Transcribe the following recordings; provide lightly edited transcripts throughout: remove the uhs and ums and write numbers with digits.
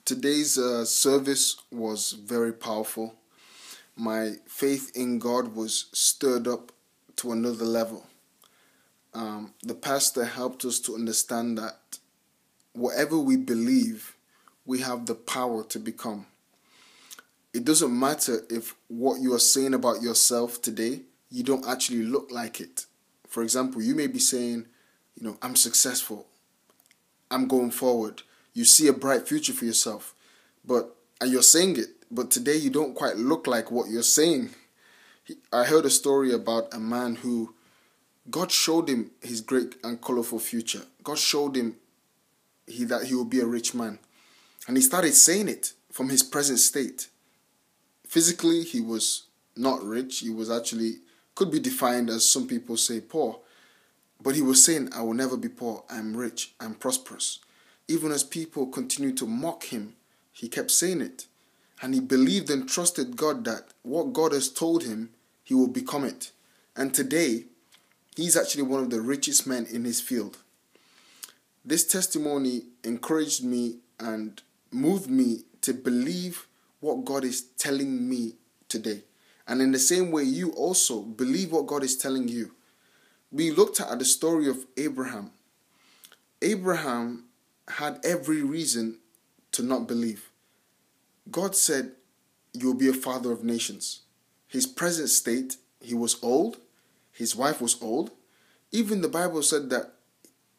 Today's service was very powerful. My faith in God was stirred up to another level. The pastor helped us to understand that whatever we believe, we have the power to become. It doesn't matter if what you are saying about yourself today, you don't actually look like it. For example, you may be saying, I'm successful, I'm going forward. You see a bright future for yourself, and you're saying it, but today you don't quite look like what you're saying. I heard a story about a man who God showed him his great and colorful future. God showed him that he will be a rich man. And he started saying it from his present state. Physically, he was not rich. He was actually, could be defined as some people say, poor. But he was saying, I will never be poor. I'm rich. I'm prosperous. Even as people continued to mock him, he kept saying it. And he believed and trusted God that what God has told him, he will become it. And today, he's actually one of the richest men in his field. This testimony encouraged me and moved me to believe what God is telling me today. And in the same way, you also believe what God is telling you. We looked at the story of Abraham. Abraham had every reason to not believe. God said, you will be a father of nations. His present state, he was old. His wife was old. Even the Bible said that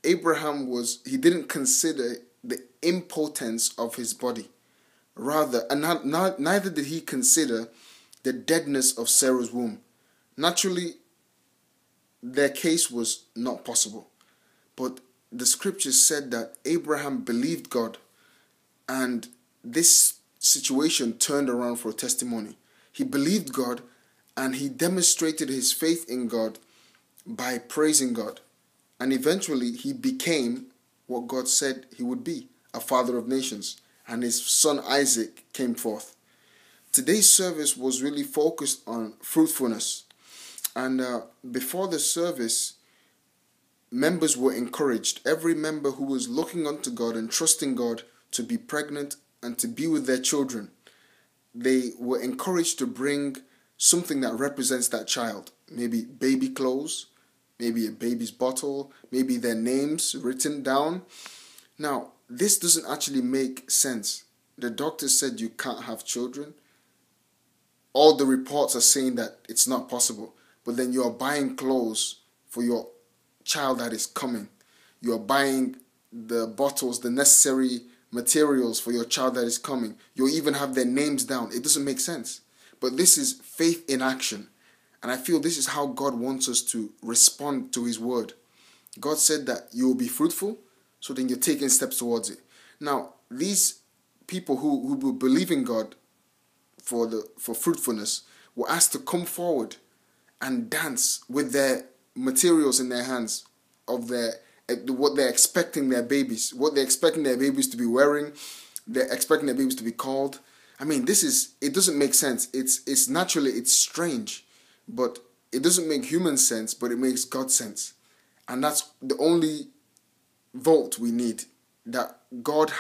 Abraham he didn't consider the impotence of his body. Rather, and neither did he consider the deadness of Sarah's womb. Naturally, their case was not possible. But the scriptures said that Abraham believed God, and this situation turned around for a testimony. He believed God, and he demonstrated his faith in God by praising God. And eventually, he became what God said he would be, a father of nations. And his son Isaac came forth. Today's service was really focused on fruitfulness. And before the service, members were encouraged. Every member who was looking unto God and trusting God to be pregnant and to be with their children, they were encouraged to bring something that represents that child. Maybe baby clothes, maybe a baby's bottle, maybe their names written down. Now, this doesn't actually make sense. The doctor said you can't have children. All the reports are saying that it's not possible. But then you are buying clothes for your child that is coming. You are buying the bottles, the necessary materials for your child that is coming. You even have their names down. It doesn't make sense. But this is faith in action. And I feel this is how God wants us to respond to his word. God said that you will be fruitful, so then you're taking steps towards it. Now, these people who will believe in God for fruitfulness were asked to come forward and dance with their materials in their hands of what they're expecting their babies, what they're expecting their babies to be wearing, they're expecting their babies to be called. I mean, it doesn't make sense. It's naturally, it's strange, but it doesn't make human sense, but it makes God sense. And that's the only vote we need, that God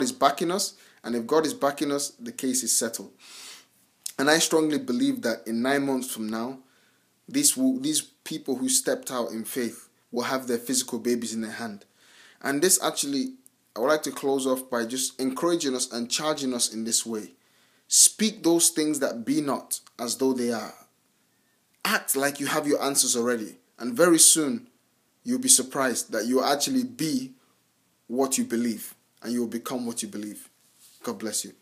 is backing us, and if God is backing us, the case is settled. And I strongly believe that in 9 months from now, these people who stepped out in faith will have their physical babies in their hand. And this actually, I would like to close off by just encouraging us and charging us in this way. Speak those things that be not as though they are. Act like you have your answers already. And very soon, you'll be surprised that you'll actually be what you believe. And you will become what you believe. God bless you.